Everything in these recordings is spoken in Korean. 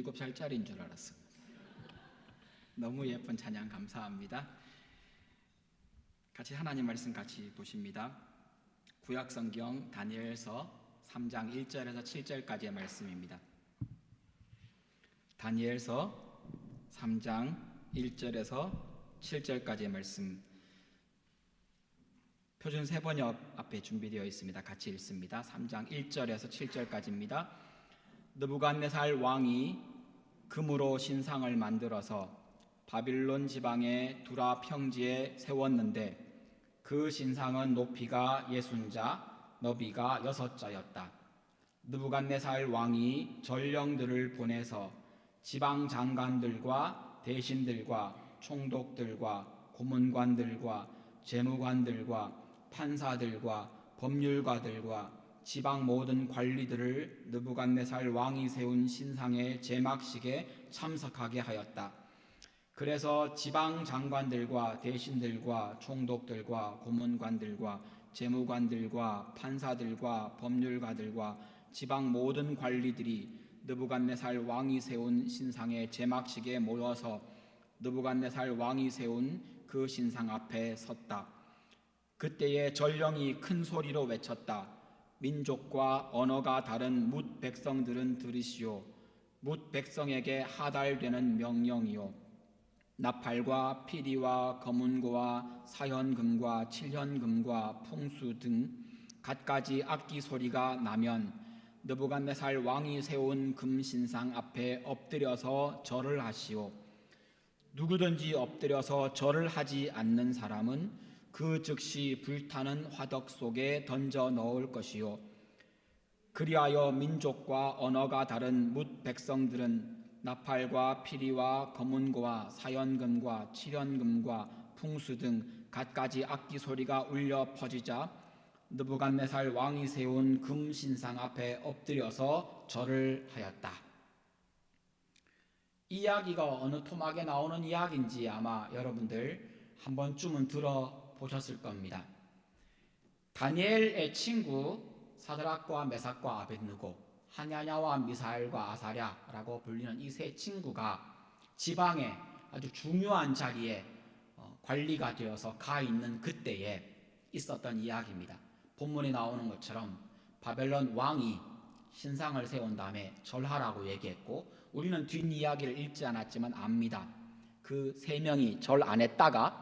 7살짜리인 줄 알았어. 너무 예쁜 찬양 감사합니다. 같이 하나님 말씀 같이 보십니다. 구약성경 다니엘서 3장 1절에서 7절까지의 말씀입니다. 다니엘서 3장 1절에서 7절까지의 말씀, 표준 세번역 앞에 준비되어 있습니다. 같이 읽습니다. 3장 1절에서 7절까지입니다. 느부갓네살 왕이 금으로 신상을 만들어서 바빌론 지방의 두라 평지에 세웠는데 그 신상은 높이가 60자, 너비가 6자였다. 느부갓네살 왕이 전령들을 보내서 지방 장관들과 대신들과 총독들과 고문관들과 재무관들과 판사들과 법률가들과 지방 모든 관리들을 느부갓네살 왕이 세운 신상의 제막식에 참석하게 하였다. 그래서 지방 장관들과 대신들과 총독들과 고문관들과 재무관들과 판사들과 법률가들과 지방 모든 관리들이 느부갓네살 왕이 세운 신상의 제막식에 모여서 느부갓네살 왕이 세운 그 신상 앞에 섰다. 그때에 전령이 큰 소리로 외쳤다. 민족과 언어가 다른 뭇 백성들은 들으시오. 뭇 백성에게 하달되는 명령이요, 나팔과 피리와 검은고와 사현금과 칠현금과 풍수 등 갖가지 악기 소리가 나면 느부갓네살 왕이 세운 금신상 앞에 엎드려서 절을 하시오. 누구든지 엎드려서 절을 하지 않는 사람은 그 즉시 불타는 화덕 속에 던져 넣을 것이요, 그리하여 민족과 언어가 다른 뭇 백성들은 나팔과 피리와 검은고와 사현금과 칠현금과 풍수 등 갖가지 악기 소리가 울려 퍼지자 느부갓네살 왕이 세운 금신상 앞에 엎드려서 절을 하였다. 이 이야기가 어느 토막에 나오는 이야기인지 아마 여러분들 한 번쯤은 들어보셨을 겁니다. 다니엘의 친구 사드락과 메삭과 아벳느고, 하냐냐와 미사엘과 아사랴라고 불리는 이 세 친구가 지방의 아주 중요한 자리에 관리가 되어서 가 있는 그때에 있었던 이야기입니다. 본문에 나오는 것처럼 바벨론 왕이 신상을 세운 다음에 절하라고 얘기했고, 우리는 뒷이야기를 읽지 않았지만 압니다. 그 세 명이 절 안 했다가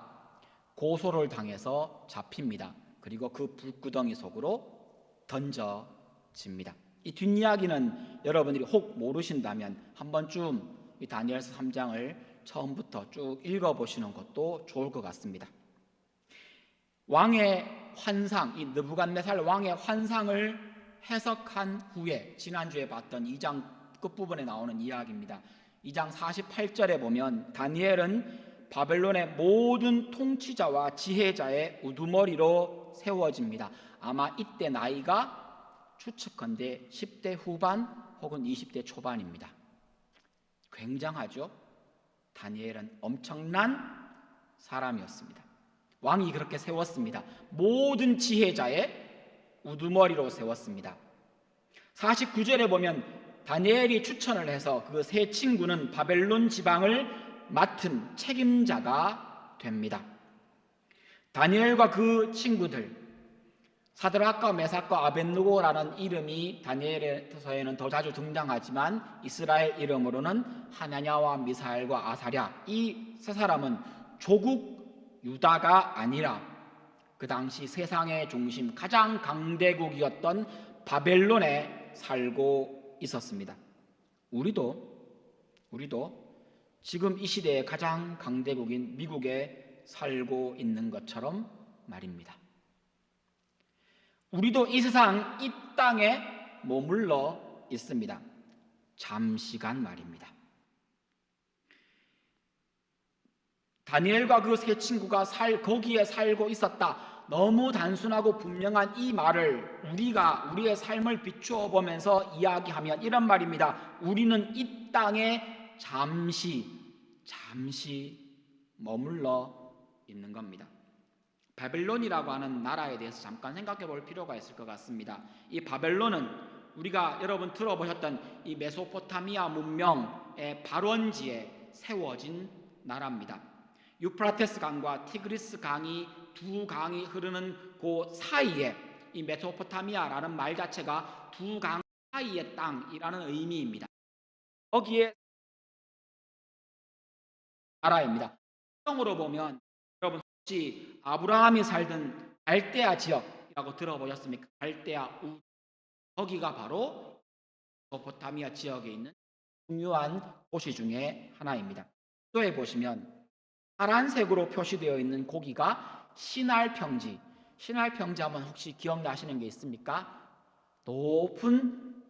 고소를 당해서 잡힙니다. 그리고 그 불구덩이 속으로 던져집니다. 이 뒷이야기는 여러분들이 혹 모르신다면 한 번쯤 이 다니엘서 3장을 처음부터 쭉 읽어보시는 것도 좋을 것 같습니다. 왕의 환상, 이 느부갓네살 왕의 환상을 해석한 후에 지난주에 봤던 2장 끝부분에 나오는 이야기입니다. 2장 48절에 보면 다니엘은 바벨론의 모든 통치자와 지혜자의 우두머리로 세워집니다. 아마 이때 나이가 추측컨대 10대 후반 혹은 20대 초반입니다. 굉장하죠? 다니엘은 엄청난 사람이었습니다. 왕이 그렇게 세웠습니다. 모든 지혜자의 우두머리로 세웠습니다. 49절에 보면 다니엘이 추천을 해서 그 세 친구는 바벨론 지방을 맡은 책임자가 됩니다. 다니엘과 그 친구들, 사드락과 메삭과 아벳느고라는 이름이 다니엘서에는 더 자주 등장하지만 이스라엘 이름으로는 하나냐와 미사엘과 아사랴, 이 세 사람은 조국 유다가 아니라 그 당시 세상의 중심, 가장 강대국이었던 바벨론에 살고 있었습니다. 우리도 지금 이 시대의 가장 강대국인 미국에 살고 있는 것처럼 말입니다. 우리도 이 세상, 이 땅에 머물러 있습니다. 잠시간 말입니다. 다니엘과 그 세 친구가 거기에 살고 있었다. 너무 단순하고 분명한 이 말을 우리가 우리의 삶을 비추어 보면서 이야기하면 이런 말입니다. 우리는 이 땅에 잠시 머물러 있는 겁니다. 바벨론이라고 하는 나라에 대해서 잠깐 생각해 볼 필요가 있을 것 같습니다. 이 바벨론은 우리가 여러분 들어보셨던 이 메소포타미아 문명의 발원지에 세워진 나라입니다. 유프라테스 강과 티그리스 강이 두 강이 흐르는 그 사이에 이 메소포타미아라는 말 자체가 두 강 사이의 땅이라는 의미입니다. 거기에 나라입니다. 성으로 보면 여러분 혹시 아브라함이 살던 갈대아 지역이라고 들어보셨습니까? 갈대아 우 거기가 바로 메소포타미아 지역에 있는 중요한 도시 중에 하나입니다. 지도에 보시면 파란색으로 표시되어 있는 고기가 시날 평지. 시날 평지 하면 혹시 기억나시는 게 있습니까? 높은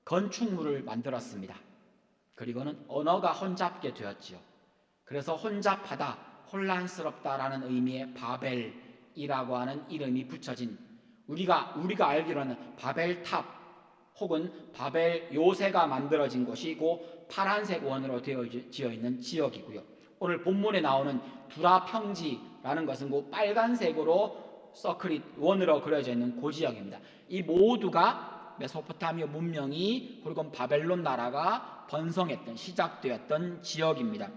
건축물을 만들었습니다. 그리고는 언어가 혼잡게 되었지요. 그래서 혼잡하다, 혼란스럽다라는 의미의 바벨이라고 하는 이름이 붙여진 우리가 알기로는 바벨탑 혹은 바벨 요새가 만들어진 곳이고 파란색 원으로 되어지어 있는 지역이고요. 오늘 본문에 나오는 두라 평지라는 것은 그 빨간색으로 서클이 원으로 그려져 있는 그 지역입니다. 이 모두가 메소포타미아 문명이 그리고 바벨론 나라가 번성했던 시작되었던 지역입니다.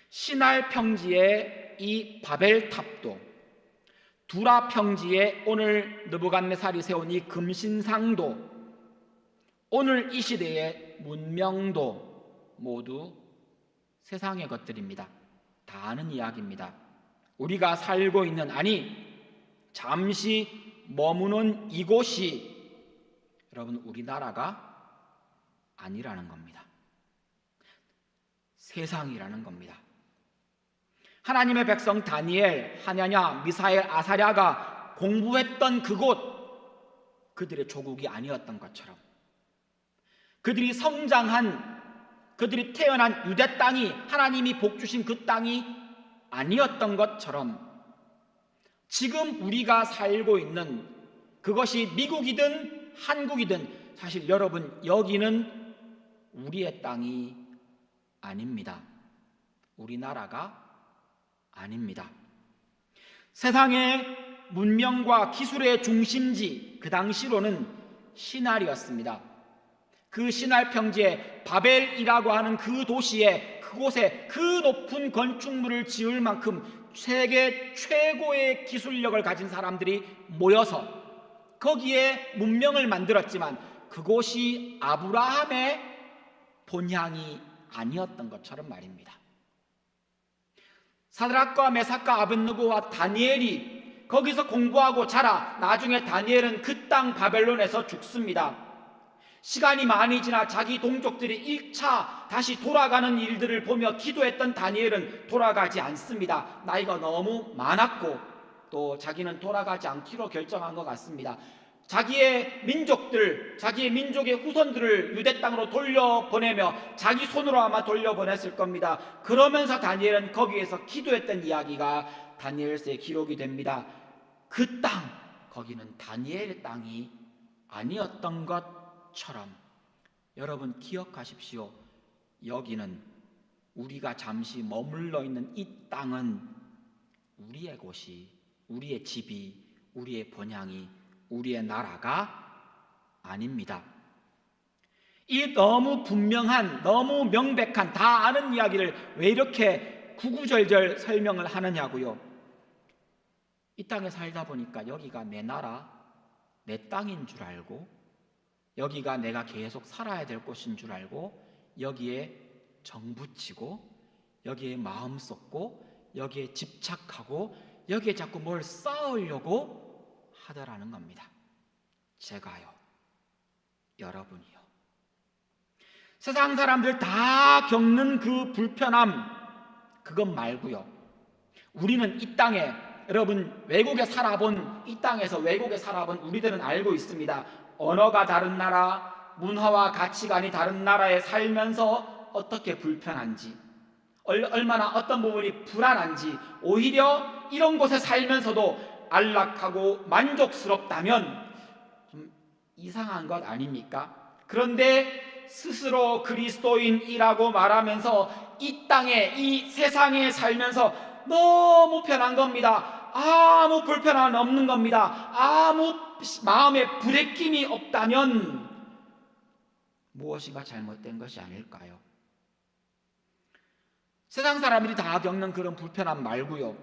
시날 평지의 이 바벨탑도 두라 평지에 오늘 느부갓네살이 세운 이 금신상도 오늘 이 시대의 문명도 모두 세상의 것들입니다. 다 아는 이야기입니다. 우리가 살고 있는 잠시 머무는 이곳이 여러분 우리나라가 아니라는 겁니다. 세상이라는 겁니다. 하나님의 백성 다니엘, 하냐냐, 미사엘, 아사랴가 공부했던 그곳 그들의 조국이 아니었던 것처럼 그들이 성장한 그들이 태어난 유대 땅이 하나님이 복 주신 그 땅이 아니었던 것처럼 지금 우리가 살고 있는 그것이 미국이든 한국이든 사실 여러분 여기는 우리의 땅이 아닙니다. 우리나라가 아닙니다. 세상의 문명과 기술의 중심지 그 당시로는 시날이었습니다. 그 시날 평지에 바벨이라고 하는 그 도시에 그곳에 그 높은 건축물을 지을 만큼 세계 최고의 기술력을 가진 사람들이 모여서 거기에 문명을 만들었지만 그곳이 아브라함의 본향이 아니었던 것처럼 말입니다. 사드락과 메삭과 아벳느고와 다니엘이 거기서 공부하고 자라 나중에 다니엘은 그 땅 바벨론에서 죽습니다. 시간이 많이 지나 자기 동족들이 1차 다시 돌아가는 일들을 보며 기도했던 다니엘은 돌아가지 않습니다. 나이가 너무 많았고 또 자기는 돌아가지 않기로 결정한 것 같습니다. 자기의 민족의 후손들을 유대 땅으로 돌려보내며 자기 손으로 아마 돌려보냈을 겁니다. 그러면서 다니엘은 거기에서 기도했던 이야기가 다니엘서에 기록이 됩니다. 그 땅, 거기는 다니엘의 땅이 아니었던 것처럼 여러분 기억하십시오. 여기는 우리가 잠시 머물러 있는 이 땅은 우리의 곳이, 우리의 집이, 우리의 본향이, 우리의 나라가 아닙니다. 이 너무 분명한, 너무 명백한, 다 아는 이야기를 왜 이렇게 구구절절 설명을 하느냐고요. 이 땅에 살다 보니까 여기가 내 나라, 내 땅인 줄 알고 여기가 내가 계속 살아야 될 곳인 줄 알고 여기에 정붙이고 여기에 마음 쏟고 여기에 집착하고 여기에 자꾸 뭘 쌓으려고 하더라는 겁니다. 제가요, 여러분이요. 세상 사람들 다 겪는 그 불편함, 그것 말고요. 우리는 이 땅에, 여러분 외국에 살아본, 이 땅에서 외국에 살아본 우리들은 알고 있습니다. 언어가 다른 나라, 문화와 가치관이 다른 나라에 살면서 어떻게 불편한지, 얼마나 어떤 부분이 불안한지, 오히려 이런 곳에 살면서도 안락하고 만족스럽다면 좀 이상한 것 아닙니까? 그런데 스스로 그리스도인이라고 말하면서 이 땅에, 이 세상에 살면서 너무 편한 겁니다. 아무 불편함 없는 겁니다. 아무 마음에 부대낌이 없다면 무엇인가 잘못된 것이 아닐까요? 세상 사람들이 다 겪는 그런 불편함 말고요,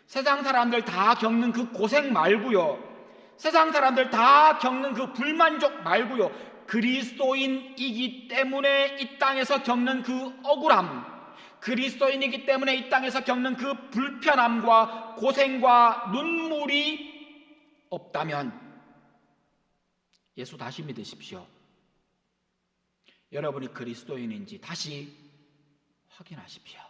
세상 사람들 다 겪는 그 고생 말고요, 세상 사람들 다 겪는 그 불만족 말고요, 그리스도인이기 때문에 이 땅에서 겪는 그 억울함, 그리스도인이기 때문에 이 땅에서 겪는 그 불편함과 고생과 눈물이 없다면 예수 다시 믿으십시오. 여러분이 그리스도인인지 다시 확인하십시오.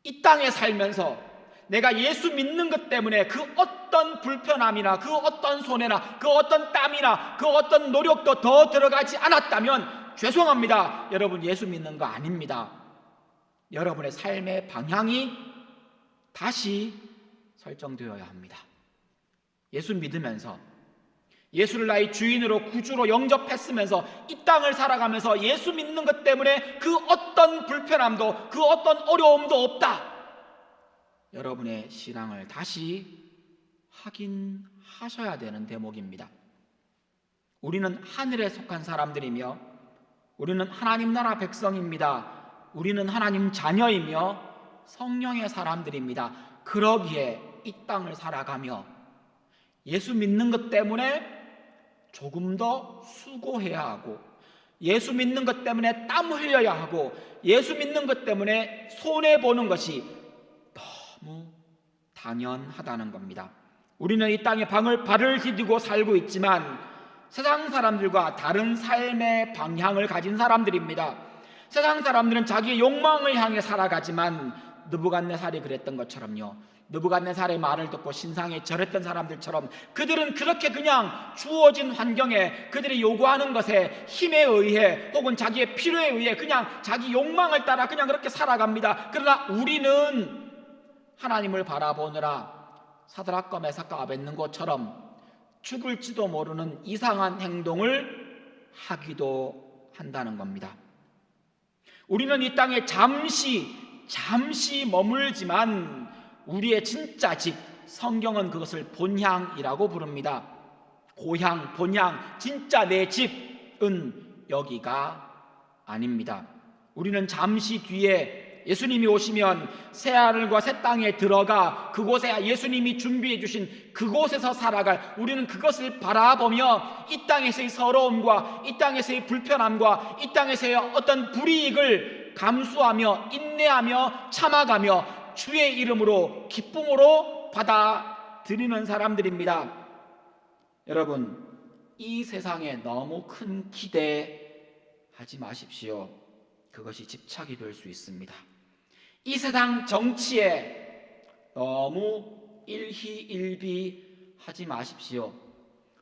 이 땅에 살면서 내가 예수 믿는 것 때문에 그 어떤 불편함이나 그 어떤 손해나 그 어떤 땀이나 그 어떤 노력도 더 들어가지 않았다면 죄송합니다. 여러분 예수 믿는 거 아닙니다. 여러분의 삶의 방향이 다시 설정되어야 합니다. 예수 믿으면서 예수를 나의 주인으로 구주로 영접했으면서 이 땅을 살아가면서 예수 믿는 것 때문에 그 어떤 불편함도 그 어떤 어려움도 없다. 여러분의 신앙을 다시 확인하셔야 되는 대목입니다. 우리는 하늘에 속한 사람들이며 우리는 하나님 나라 백성입니다. 우리는 하나님 자녀이며 성령의 사람들입니다. 그러기에 이 땅을 살아가며 예수 믿는 것 때문에 조금 더 수고해야 하고, 예수 믿는 것 때문에 땀 흘려야 하고, 예수 믿는 것 때문에 손해보는 것이 너무 당연하다는 겁니다. 우리는 이 땅에 발을 디디고 살고 있지만 세상 사람들과 다른 삶의 방향을 가진 사람들입니다. 세상 사람들은 자기의 욕망을 향해 살아가지만 느부갓네살이 그랬던 것처럼요, 느부갓네살의 말을 듣고 신상에 절했던 사람들처럼 그들은 그렇게 그냥 주어진 환경에 그들이 요구하는 것에 힘에 의해 혹은 자기의 필요에 의해 그냥 자기 욕망을 따라 그냥 그렇게 살아갑니다. 그러나 우리는 하나님을 바라보느라 사드락과 메삭과 아벳느고처럼 죽을지도 모르는 이상한 행동을 하기도 한다는 겁니다. 우리는 이 땅에 잠시 머물지만 우리의 진짜 집, 성경은 그것을 본향이라고 부릅니다. 고향, 본향, 진짜 내 집은 여기가 아닙니다. 우리는 잠시 뒤에 예수님이 오시면 새하늘과 새 땅에 들어가 그곳에 예수님이 준비해 주신 그곳에서 살아갈, 우리는 그것을 바라보며 이 땅에서의 서러움과 이 땅에서의 불편함과 이 땅에서의 어떤 불이익을 감수하며 인내하며 참아가며 주의 이름으로 기쁨으로 받아들이는 사람들입니다. 여러분, 이 세상에 너무 큰 기대하지 마십시오. 그것이 집착이 될 수 있습니다. 이 세상 정치에 너무 일희일비하지 마십시오.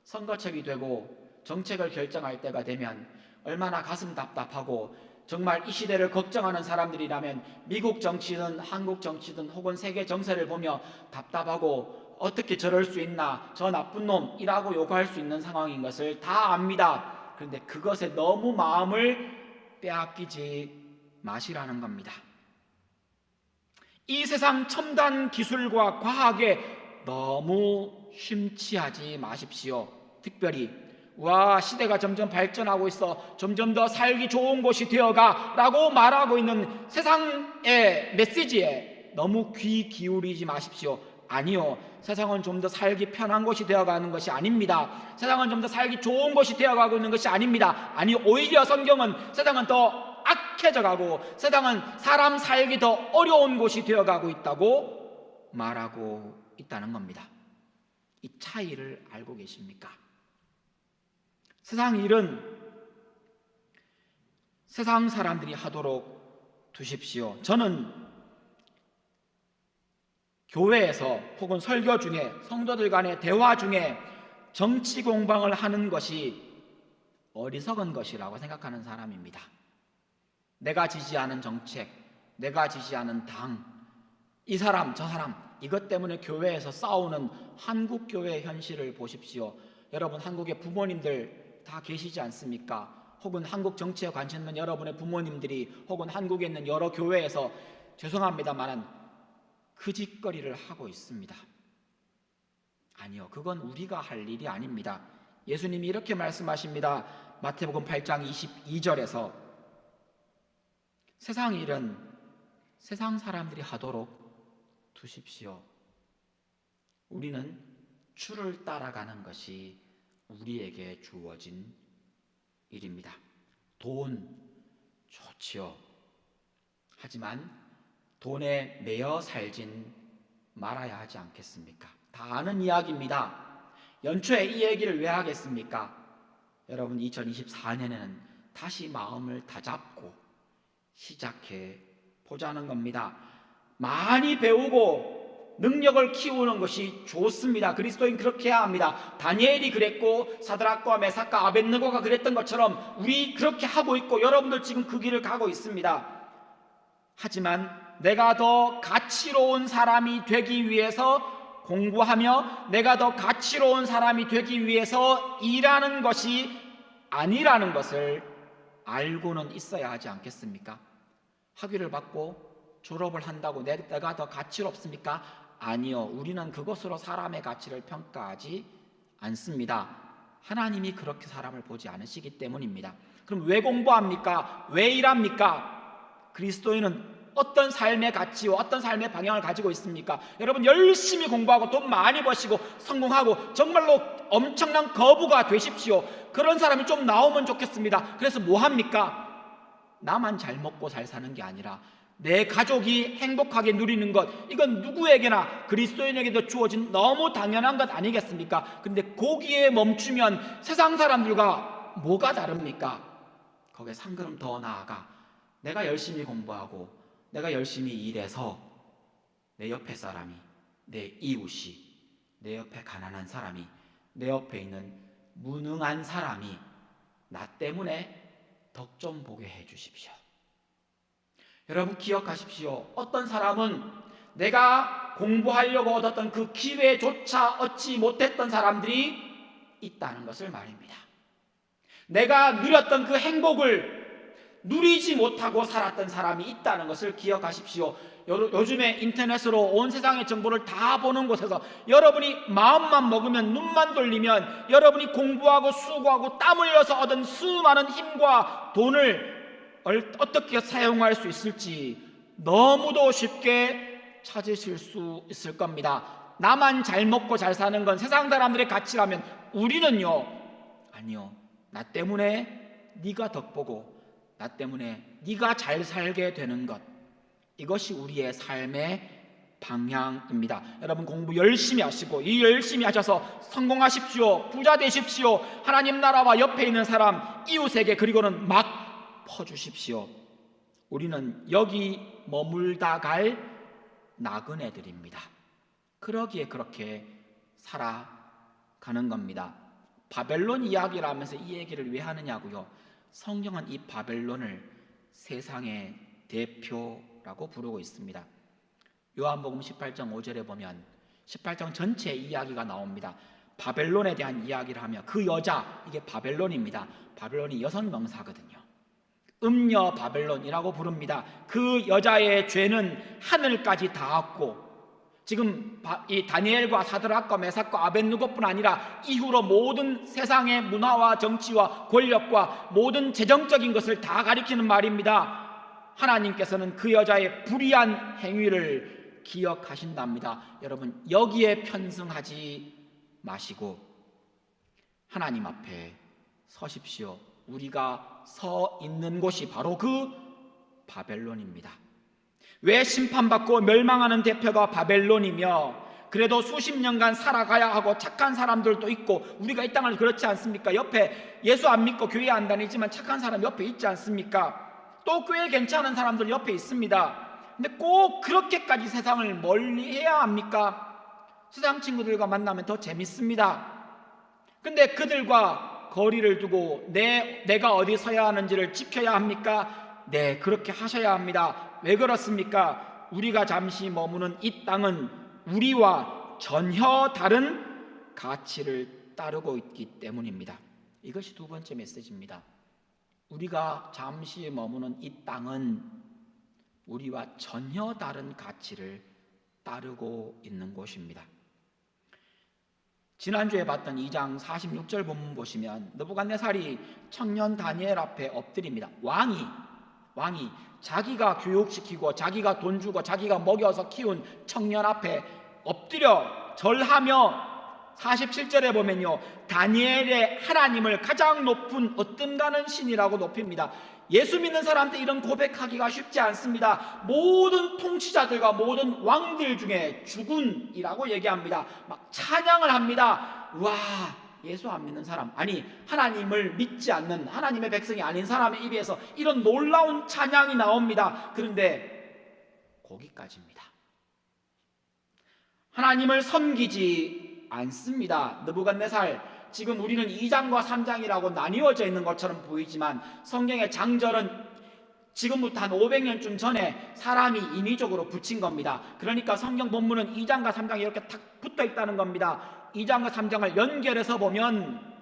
선거철이 되고 정책을 결정할 때가 되면 얼마나 가슴 답답하고 정말 이 시대를 걱정하는 사람들이라면 미국 정치든 한국 정치든 혹은 세계 정세를 보며 답답하고 어떻게 저럴 수 있나, 저 나쁜 놈이라고 요구할 수 있는 상황인 것을 다 압니다. 그런데 그것에 너무 마음을 빼앗기지 마시라는 겁니다. 이 세상 첨단 기술과 과학에 너무 심취하지 마십시오. 특별히 시대가 점점 발전하고 있어 점점 더 살기 좋은 곳이 되어가 라고 말하고 있는 세상의 메시지에 너무 귀 기울이지 마십시오. 아니요, 세상은 좀 더 살기 편한 곳이 되어가는 것이 아닙니다. 세상은 좀 더 살기 좋은 곳이 되어가고 있는 것이 아닙니다. 아니, 오히려 성경은 세상은 더 악해져 가고 세상은 사람 살기 더 어려운 곳이 되어가고 있다고 말하고 있다는 겁니다. 이 차이를 알고 계십니까? 세상 일은 세상 사람들이 하도록 두십시오. 저는 교회에서 혹은 설교 중에 성도들 간의 대화 중에 정치 공방을 하는 것이 어리석은 것이라고 생각하는 사람입니다. 내가 지지하는 정책, 내가 지지하는 당, 이 사람 저 사람, 이것 때문에 교회에서 싸우는 한국 교회의 현실을 보십시오. 여러분, 한국의 부모님들 다 계시지 않습니까? 혹은 한국 정치에 관심 있는 여러분의 부모님들이 혹은 한국에 있는 여러 교회에서 죄송합니다만 그 짓거리를 하고 있습니다. 아니요, 그건 우리가 할 일이 아닙니다. 예수님이 이렇게 말씀하십니다. 마태복음 8장 22절에서 세상 일은 세상 사람들이 하도록 두십시오. 우리는 주를 따라가는 것이 우리에게 주어진 일입니다. 돈 좋지요. 하지만 돈에 매여 살진 말아야 하지 않겠습니까? 다 아는 이야기입니다. 연초에 이 얘기를 왜 하겠습니까? 여러분, 2024년에는 다시 마음을 다잡고 시작해 보자는 겁니다. 많이 배우고 능력을 키우는 것이 좋습니다. 그리스도인 그렇게 해야 합니다. 다니엘이 그랬고 사드락과 메삭과 아벳느고가 그랬던 것처럼 우리 그렇게 하고 있고 여러분들 지금 그 길을 가고 있습니다. 하지만 내가 더 가치로운 사람이 되기 위해서 공부하며 내가 더 가치로운 사람이 되기 위해서 일하는 것이 아니라는 것을 알고는 있어야 하지 않겠습니까? 학위를 받고 졸업을 한다고 내가 더 가치롭습니까? 아니요. 우리는 그것으로 사람의 가치를 평가하지 않습니다. 하나님이 그렇게 사람을 보지 않으시기 때문입니다. 그럼 왜 공부합니까? 왜 일합니까? 그리스도인은 어떤 삶의 가치와 어떤 삶의 방향을 가지고 있습니까? 여러분, 열심히 공부하고 돈 많이 버시고 성공하고 정말로 엄청난 거부가 되십시오. 그런 사람이 좀 나오면 좋겠습니다. 그래서 뭐 합니까? 나만 잘 먹고 잘 사는 게 아니라 내 가족이 행복하게 누리는 것, 이건 누구에게나 그리스도인에게도 주어진 너무 당연한 것 아니겠습니까? 근데 거기에 멈추면 세상 사람들과 뭐가 다릅니까? 거기에 한 걸음 더 나아가 내가 열심히 공부하고 내가 열심히 일해서 내 옆에 사람이, 내 이웃이, 내 옆에 가난한 사람이, 내 옆에 있는 무능한 사람이 나 때문에 덕 좀 보게 해 주십시오. 여러분, 기억하십시오. 어떤 사람은 내가 공부하려고 얻었던 그 기회조차 얻지 못했던 사람들이 있다는 것을 말입니다. 내가 누렸던 그 행복을 누리지 못하고 살았던 사람이 있다는 것을 기억하십시오. 요즘에 인터넷으로 온 세상의 정보를 다 보는 곳에서 여러분이 마음만 먹으면, 눈만 돌리면 여러분이 공부하고 수고하고 땀 흘려서 얻은 수많은 힘과 돈을 어떻게 사용할 수 있을지 너무도 쉽게 찾으실 수 있을 겁니다. 나만 잘 먹고 잘 사는 건 세상 사람들의 가치라면 우리는요, 아니요, 나 때문에 네가 덕보고 나 때문에 네가 잘 살게 되는 것, 이것이 우리의 삶의 방향입니다. 여러분, 공부 열심히 하시고 일 열심히 하셔서 성공하십시오. 부자 되십시오. 하나님 나라와 옆에 있는 사람, 이웃에게 그리고는 막 퍼주십시오. 우리는 여기 머물다 갈 나그네들입니다. 그러기에 그렇게 살아가는 겁니다. 바벨론 이야기를 하면서 이 얘기를 왜 하느냐고요? 성경은 이 바벨론을 세상의 대표라고 부르고 있습니다. 요한복음 18장 5절에 보면 18장 전체 이야기가 나옵니다. 바벨론에 대한 이야기를 하며 그 여자, 이게 바벨론입니다. 바벨론이 여성명사거든요. 음녀 바벨론이라고 부릅니다. 그 여자의 죄는 하늘까지 닿았고, 지금 이 다니엘과 사드락과 메삭과 아벳느고뿐 아니라 이후로 모든 세상의 문화와 정치와 권력과 모든 재정적인 것을 다 가리키는 말입니다. 하나님께서는 그 여자의 불의한 행위를 기억하신답니다. 여러분, 여기에 편승하지 마시고 하나님 앞에 서십시오. 우리가 서 있는 곳이 바로 그 바벨론입니다. 왜 심판받고 멸망하는 대표가 바벨론이며 그래도 수십 년간 살아가야 하고 착한 사람들도 있고, 우리가 이 땅을 그렇지 않습니까? 옆에 예수 안 믿고 교회 안 다니지만 착한 사람 옆에 있지 않습니까? 또 꽤 괜찮은 사람들 옆에 있습니다. 근데 꼭 그렇게까지 세상을 멀리 해야 합니까? 세상 친구들과 만나면 더 재밌습니다. 근데 그들과 거리를 두고 내가 어디 서야 하는지를 지켜야 합니까? 네, 그렇게 하셔야 합니다. 왜 그렇습니까? 우리가 잠시 머무는 이 땅은 우리와 전혀 다른 가치를 따르고 있기 때문입니다. 이것이 두 번째 메시지입니다. 우리가 잠시 머무는 이 땅은 우리와 전혀 다른 가치를 따르고 있는 곳입니다. 지난주에 봤던 2장 46절 본문 보시면 느부갓네살이 청년 다니엘 앞에 엎드립니다. 왕이 자기가 교육시키고 자기가 돈 주고 자기가 먹여서 키운 청년 앞에 엎드려 절하며 47절에 보면요, 다니엘의 하나님을 가장 높은 어떤가는 신이라고 높입니다. 예수 믿는 사람한테 이런 고백하기가 쉽지 않습니다. 모든 통치자들과 모든 왕들 중에 주군이라고 얘기합니다. 막 찬양을 합니다. 와, 예수 안 믿는 사람, 아니 하나님을 믿지 않는 하나님의 백성이 아닌 사람의 입에서 이런 놀라운 찬양이 나옵니다. 그런데 거기까지입니다. 하나님을 섬기지 않습니다. 느부갓네살, 지금 우리는 2장과 3장이라고 나뉘어져 있는 것처럼 보이지만 성경의 장절은 지금부터 한 500년쯤 전에 사람이 인위적으로 붙인 겁니다. 그러니까 성경 본문은 2장과 3장이 이렇게 탁 붙어 있다는 겁니다. 2장과 3장을 연결해서 보면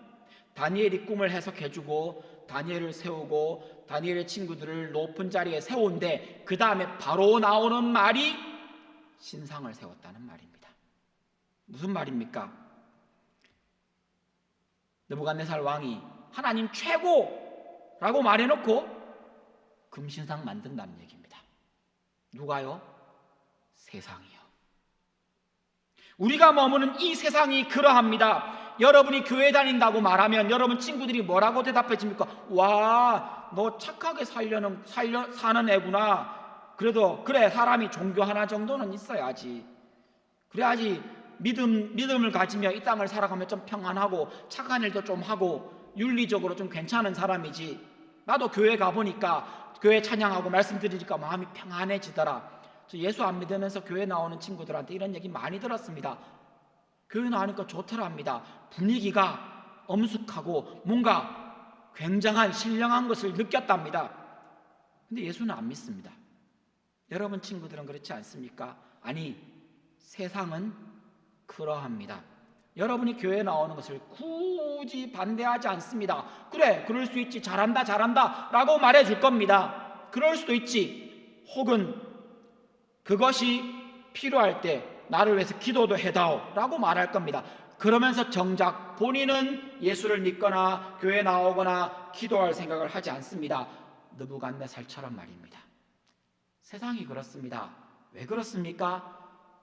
다니엘이 꿈을 해석해주고 다니엘을 세우고 다니엘의 친구들을 높은 자리에 세우는데 그 다음에 바로 나오는 말이 신상을 세웠다는 말입니다. 무슨 말입니까? 느부갓네살 왕이 하나님 최고라고 말해놓고 금신상 만든다는 얘기입니다. 누가요? 세상이요. 우리가 머무는 이 세상이 그러합니다. 여러분이 교회 다닌다고 말하면 여러분 친구들이 뭐라고 대답해 줍니까? 와, 너 착하게 사는 애구나. 그래도 그래, 사람이 종교 하나 정도는 있어야지. 그래야지 믿음을 가지며 이 땅을 살아가면 좀 평안하고 착한 일도 좀 하고 윤리적으로 좀 괜찮은 사람이지. 나도 교회 가보니까 교회 찬양하고 말씀 드리니까 마음이 평안해지더라. 저 예수 안 믿으면서 교회 나오는 친구들한테 이런 얘기 많이 들었습니다. 교회 나오니까 좋더랍니다. 분위기가 엄숙하고 뭔가 굉장한 신령한 것을 느꼈답니다. 근데 예수는 안 믿습니다. 여러분 친구들은 그렇지 않습니까? 아니, 세상은 그러합니다. 여러분이 교회 나오는 것을 굳이 반대하지 않습니다. 그래, 그럴 수 있지, 잘한다 라고 말해줄 겁니다. 그럴 수도 있지. 혹은 그것이 필요할 때 나를 위해서 기도도 해다오 라고 말할 겁니다. 그러면서 정작 본인은 예수를 믿거나 교회 나오거나 기도할 생각을 하지 않습니다. 느부갓네살처럼 말입니다. 세상이 그렇습니다. 왜 그렇습니까?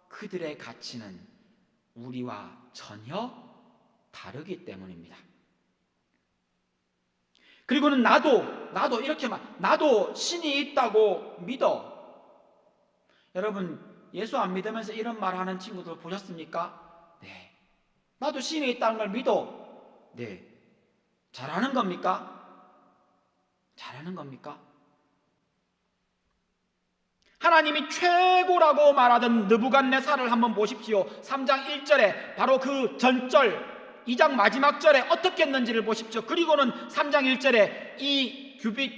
그들의 가치는 우리와 전혀 다르기 때문입니다. 그리고는 나도 이렇게 나도 신이 있다고 믿어. 여러분, 예수 안 믿으면서 이런 말 하는 친구들 보셨습니까? 네. 나도 신이 있다는 걸 믿어. 네. 잘하는 겁니까? 잘하는 겁니까? 하나님이 최고라고 말하던 느부갓네살을 한번 보십시오. 3장 1절에 바로 그 전절 2장 마지막 절에 어떻게 했는지를 보십시오. 그리고는 3장 1절에 이 규빗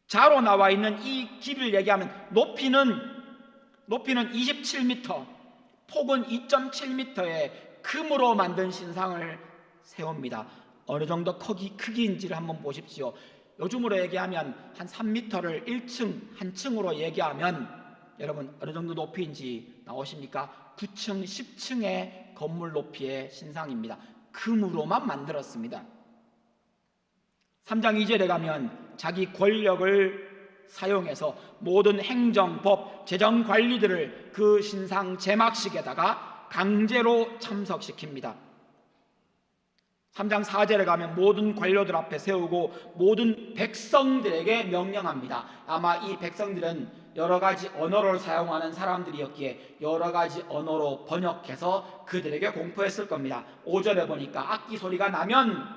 자로 나와 있는 이 길을 얘기하면 높이는 27m, 폭은 2.7m의 금으로 만든 신상을 세웁니다. 어느 정도 크기인지를 한번 보십시오. 요즘으로 얘기하면 한 3m를 1층 한 층으로 얘기하면 여러분 어느 정도 높이인지 나오십니까? 9층 10층의 건물 높이의 신상입니다. 금으로만 만들었습니다. 3장 2절에 가면 자기 권력을 사용해서 모든 행정법, 재정관리들을 그 신상 제막식에다가 강제로 참석시킵니다. 3장 4절에 가면 모든 관료들 앞에 세우고 모든 백성들에게 명령합니다. 아마 이 백성들은 여러 가지 언어를 사용하는 사람들이었기에 여러 가지 언어로 번역해서 그들에게 공포했을 겁니다. 5절에 보니까 악기 소리가 나면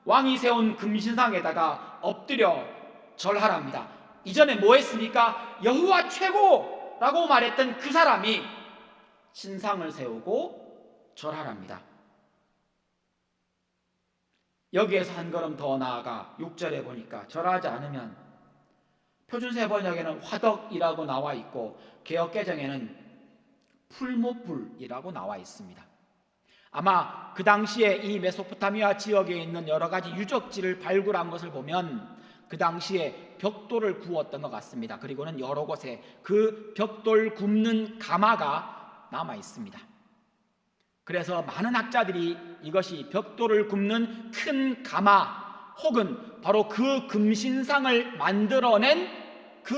왕이 세운 금신상에다가 엎드려 절하랍니다. 이전에 뭐 했습니까? 여호와 최고라고 말했던 그 사람이 신상을 세우고 절하랍니다. 여기에서 한 걸음 더 나아가 6절에 보니까 절하지 않으면, 표준세 번역에는 화덕이라고 나와 있고 개역개정에는 풀무불이라고 나와 있습니다. 아마 그 당시에 이 메소포타미아 지역에 있는 여러 가지 유적지를 발굴한 것을 보면 그 당시에 벽돌을 구웠던 것 같습니다. 그리고는 여러 곳에 그 벽돌 굽는 가마가 남아 있습니다. 그래서 많은 학자들이 이것이 벽돌을 굽는 큰 가마 혹은 바로 그 금신상을 만들어낸 그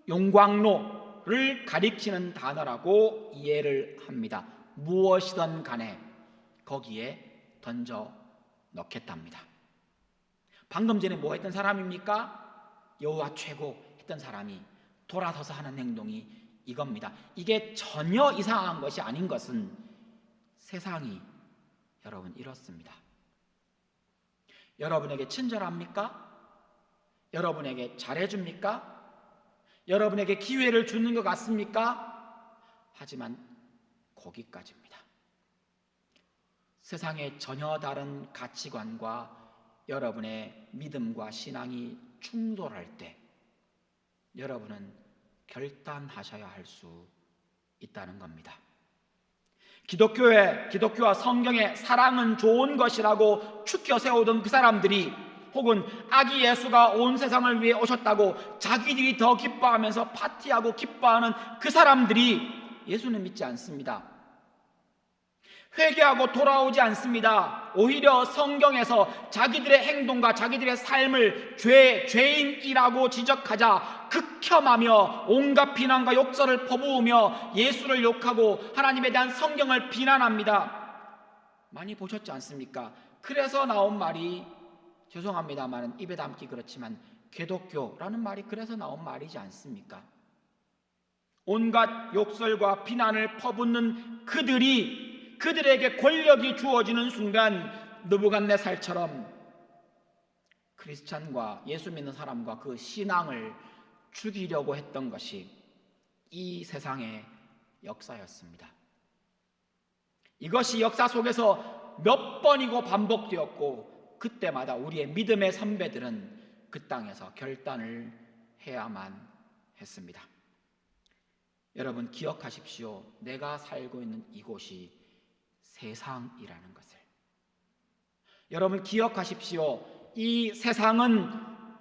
용광로를 가리키는 단어라고 이해를 합니다. 무엇이든 간에 거기에 던져 넣겠답니다. 방금 전에 뭐 했던 사람입니까? 여호와 최고 했던 사람이 돌아서서 하는 행동이 이겁니다. 이게 전혀 이상한 것이 아닌 것은 세상이 여러분 이렇습니다. 여러분에게 친절합니까? 여러분에게 잘해줍니까? 여러분에게 기회를 주는 것 같습니까? 하지만 거기까지입니다. 세상의 전혀 다른 가치관과 여러분의 믿음과 신앙이 충돌할 때 여러분은 결단하셔야 할 수 있다는 겁니다. 기독교와 성경의 사랑은 좋은 것이라고 추켜 세우던 그 사람들이 혹은 아기 예수가 온 세상을 위해 오셨다고 자기들이 더 기뻐하면서 파티하고 기뻐하는 그 사람들이 예수는 믿지 않습니다. 회개하고 돌아오지 않습니다. 오히려 성경에서 자기들의 행동과 자기들의 삶을 죄인이라고 지적하자 극혐하며 온갖 비난과 욕설을 퍼부으며 예수를 욕하고 하나님에 대한 성경을 비난합니다. 많이 보셨지 않습니까? 그래서 나온 말이, 죄송합니다만 입에 담기 그렇지만 개독교라는 말이 그래서 나온 말이지 않습니까? 온갖 욕설과 비난을 퍼붓는 그들에게 권력이 주어지는 순간 느부갓네살처럼 크리스찬과 예수 믿는 사람과 그 신앙을 죽이려고 했던 것이 이 세상의 역사였습니다. 이것이 역사 속에서 몇 번이고 반복되었고 그때마다 우리의 믿음의 선배들은 그 땅에서 결단을 해야만 했습니다. 여러분 기억하십시오. 내가 살고 있는 이곳이 세상이라는 것을. 여러분 기억하십시오. 이 세상은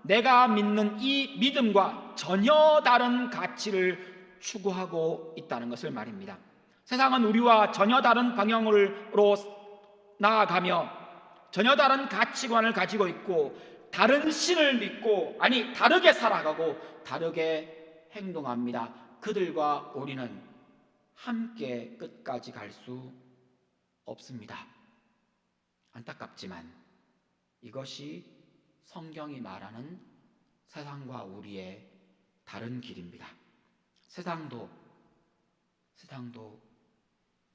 내가 믿는 이 믿음과 전혀 다른 가치를 추구하고 있다는 것을 말입니다. 세상은 우리와 전혀 다른 방향으로 나아가며 전혀 다른 가치관을 가지고 있고 다른 신을 믿고 다르게 살아가고 다르게 행동합니다. 그들과 우리는 함께 끝까지 갈 수 없습니다. 안타깝지만 이것이 성경이 말하는 세상과 우리의 다른 길입니다. 세상도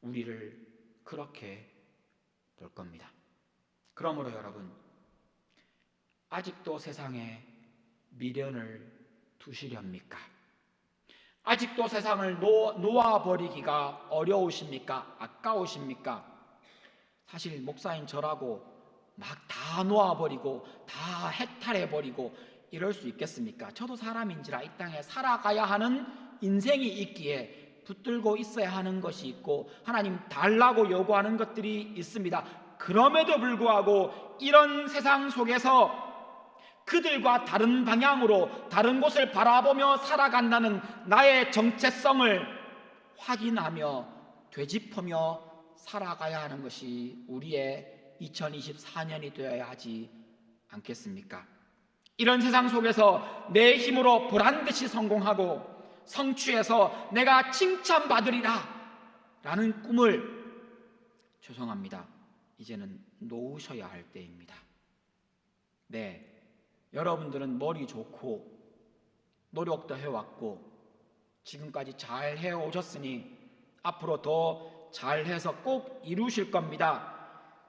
우리를 그렇게 볼 겁니다. 그러므로 여러분, 아직도 세상에 미련을 두시렵니까? 아직도 세상을 놓아버리기가 어려우십니까? 아까우십니까? 사실 목사인 저라고 막 다 놓아버리고 다 해탈해버리고 이럴 수 있겠습니까? 저도 사람인지라 이 땅에 살아가야 하는 인생이 있기에 붙들고 있어야 하는 것이 있고 하나님 달라고 요구하는 것들이 있습니다. 그럼에도 불구하고 이런 세상 속에서 그들과 다른 방향으로 다른 곳을 바라보며 살아간다는 나의 정체성을 확인하며 되짚으며 살아가야 하는 것이 우리의 2024년이 되어야 하지 않겠습니까? 이런 세상 속에서 내 힘으로 보란듯이 성공하고 성취해서 내가 칭찬받으리라 라는 꿈을 죄송합니다. 이제는 놓으셔야 할 때입니다. 네, 여러분들은 머리 좋고 노력도 해왔고 지금까지 잘 해오셨으니 앞으로 더 잘해서 꼭 이루실 겁니다.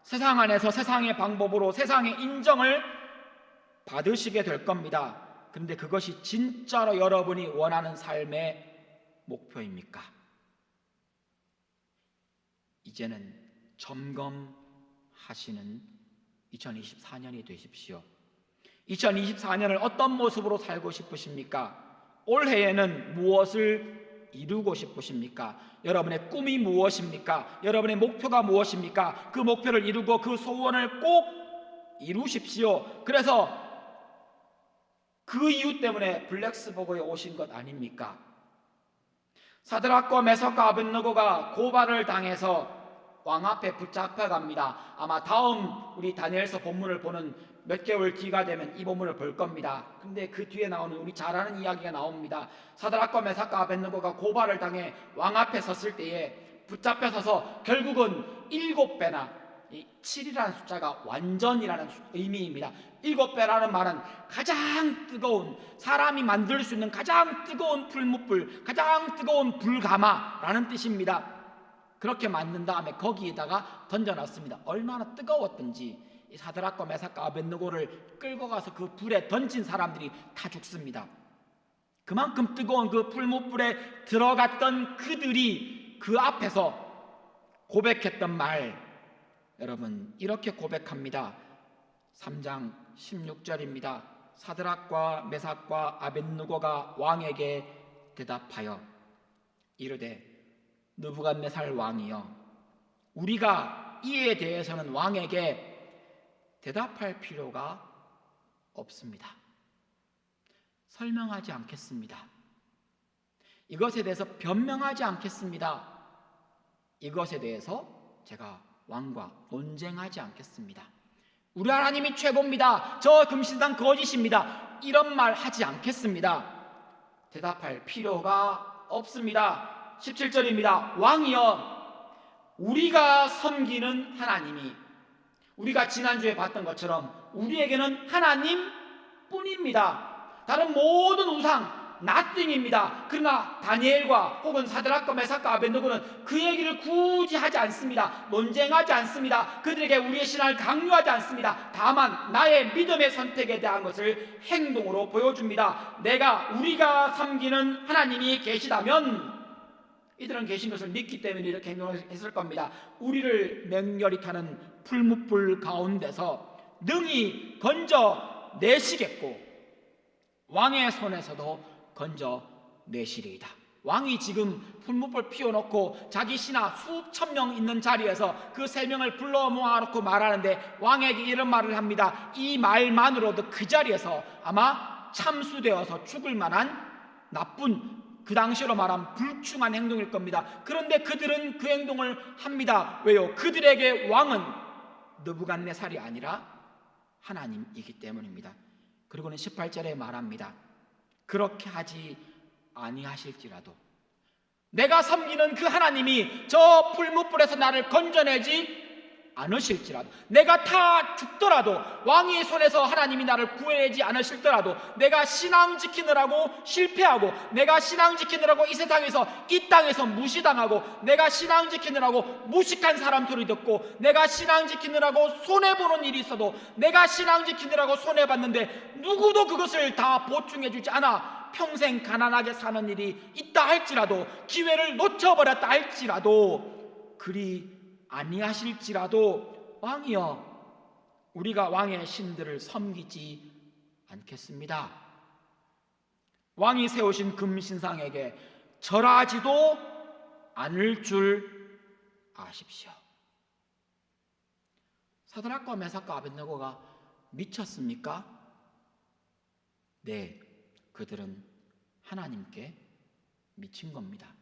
세상 안에서 세상의 방법으로 세상의 인정을 받으시게 될 겁니다. 그런데 그것이 진짜로 여러분이 원하는 삶의 목표입니까? 이제는 점검하시는 2024년이 되십시오. 2024년을 어떤 모습으로 살고 싶으십니까? 올해에는 무엇을 이루고 싶으십니까? 여러분의 꿈이 무엇입니까? 여러분의 목표가 무엇입니까? 그 목표를 이루고 그 소원을 꼭 이루십시오. 그래서 그 이유 때문에 블랙스버그에 오신 것 아닙니까? 사드락과 메삭과 아벳느고가 고발을 당해서 왕 앞에 붙잡혀갑니다. 아마 다음 우리 다니엘서 본문을 보는 몇 개월 뒤가 되면 이 본문을 볼 겁니다. 근데 그 뒤에 나오는 우리 잘 아는 이야기가 나옵니다. 사드락과 메삭과 아벳느고가 고발을 당해 왕 앞에 섰을 때에 붙잡혀 서서 결국은 7배나, 이 7이라는 숫자가 완전이라는 의미입니다. 7배라는 말은 가장 뜨거운, 사람이 만들 수 있는 가장 뜨거운 풀무불, 가장 뜨거운 불가마라는 뜻입니다. 그렇게 만든 다음에 거기에다가 던져놨습니다. 얼마나 뜨거웠던지 이 사드락과 메삭과 아벳느고를 끌고 가서 그 불에 던진 사람들이 다 죽습니다. 그만큼 뜨거운 그 풀무불에 들어갔던 그들이 그 앞에서 고백했던 말, 여러분 이렇게 고백합니다. 3장 16절입니다. 사드락과 메삭과 아벳느고가 왕에게 대답하여 이르되 느부갓네살 왕이여, 우리가 이에 대해서는 왕에게 대답할 필요가 없습니다. 설명하지 않겠습니다. 이것에 대해서 변명하지 않겠습니다. 이것에 대해서 제가 왕과 논쟁하지 않겠습니다. 우리 하나님이 최고입니다. 저 금신상 거짓입니다. 이런 말 하지 않겠습니다. 대답할 필요가 없습니다. 17절입니다. 왕이여, 우리가 섬기는 하나님이, 우리가 지난주에 봤던 것처럼 우리에게는 하나님뿐입니다. 다른 모든 우상 nothing입니다. 그러나 다니엘과 혹은 사드락과 메삭과 아벳느고는 그 얘기를 굳이 하지 않습니다. 논쟁하지 않습니다. 그들에게 우리의 신앙을 강요하지 않습니다. 다만 나의 믿음의 선택에 대한 것을 행동으로 보여줍니다. 우리가 섬기는 하나님이 계시다면, 이들은 계신 것을 믿기 때문에 이렇게 행동했을 겁니다. 우리를 맹렬히 타는 풀무불 가운데서 능히 건져내시겠고 왕의 손에서도 건져내시리이다. 왕이 지금 풀무불 피워놓고 자기 신하 수천 명 있는 자리에서 그 3명을 불러 모아놓고 말하는데 왕에게 이런 말을 합니다. 이 말만으로도 그 자리에서 아마 참수되어서 죽을 만한 나쁜, 그 당시로 말하면 불충한 행동일 겁니다. 그런데 그들은 그 행동을 합니다. 왜요? 그들에게 왕은 느부갓네살이 아니라 하나님이기 때문입니다. 그리고는 18절에 말합니다. 그렇게 하지 아니하실지라도, 내가 섬기는 그 하나님이 저 풀무불에서 나를 건져내지 않으실지라도, 내가 다 죽더라도, 왕의 손에서 하나님이 나를 구해내지 않으실더라도, 내가 신앙 지키느라고 실패하고, 내가 신앙 지키느라고 이 세상에서, 이 땅에서 무시당하고, 내가 신앙 지키느라고 무식한 사람 소리 듣고, 내가 신앙 지키느라고 손해보는 일이 있어도, 내가 신앙 지키느라고 손해봤는데 누구도 그것을 다 보충해주지 않아 평생 가난하게 사는 일이 있다 할지라도, 기회를 놓쳐버렸다 할지라도, 그리 아니하실지라도 왕이여, 우리가 왕의 신들을 섬기지 않겠습니다. 왕이 세우신 금신상에게 절하지도 않을 줄 아십시오. 사드락과 메삭과 아벳느고가 미쳤습니까? 네, 그들은 하나님께 미친 겁니다.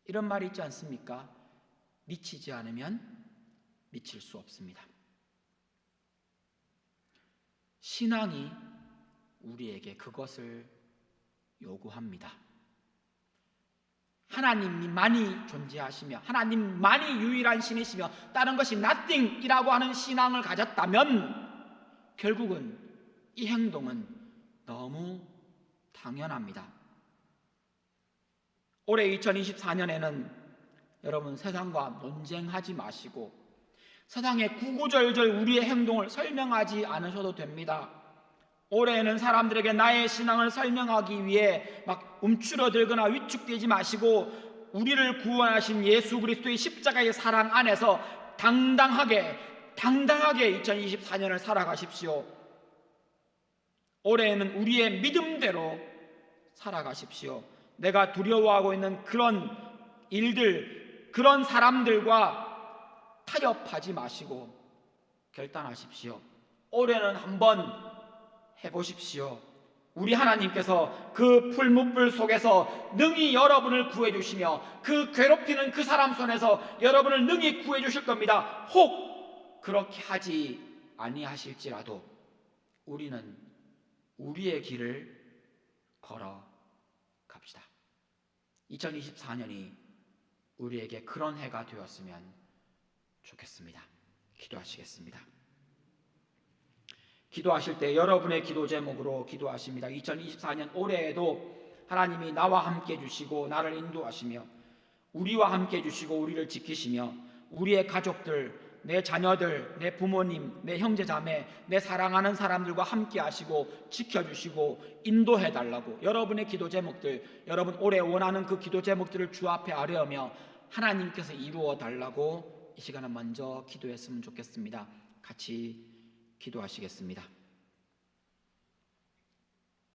이런 말이 있지 않습니까? 미치지 않으면 미칠 수 없습니다. 신앙이 우리에게 그것을 요구합니다. 하나님만이 존재하시며 하나님만이 유일한 신이시며 다른 것이 nothing이라고 하는 신앙을 가졌다면 결국은 이 행동은 너무 당연합니다. 올해 2024년에는 여러분, 세상과 논쟁하지 마시고 세상에 구구절절 우리의 행동을 설명하지 않으셔도 됩니다. 올해에는 사람들에게 나의 신앙을 설명하기 위해 막 움츠러들거나 위축되지 마시고 우리를 구원하신 예수 그리스도의 십자가의 사랑 안에서 당당하게 2024년을 살아가십시오. 올해에는 우리의 믿음대로 살아가십시오. 내가 두려워하고 있는 그런 일들, 그런 사람들과 타협하지 마시고 결단하십시오. 올해는 한번 해보십시오. 우리 하나님께서 그 풀무불 속에서 능히 여러분을 구해주시며 그 괴롭히는 그 사람 손에서 여러분을 능히 구해주실 겁니다. 혹 그렇게 하지 아니하실지라도 우리는 우리의 길을 걸어 갑시다. 2024년이 우리에게 그런 해가 되었으면 좋겠습니다. 기도하시겠습니다. 기도하실 때 여러분의 기도 제목으로 기도하십니다. 2024년 올해에도 하나님이 나와 함께 해주시고 나를 인도하시며 우리와 함께 해주시고 우리를 지키시며 우리의 가족들, 내 자녀들, 내 부모님, 내 형제자매, 내 사랑하는 사람들과 함께 하시고 지켜주시고 인도해달라고 여러분의 기도 제목들, 여러분 올해 원하는 그 기도 제목들을 주 앞에 아뢰며 하나님께서 이루어 달라고 이 시간에 먼저 기도했으면 좋겠습니다. 같이 기도하시겠습니다.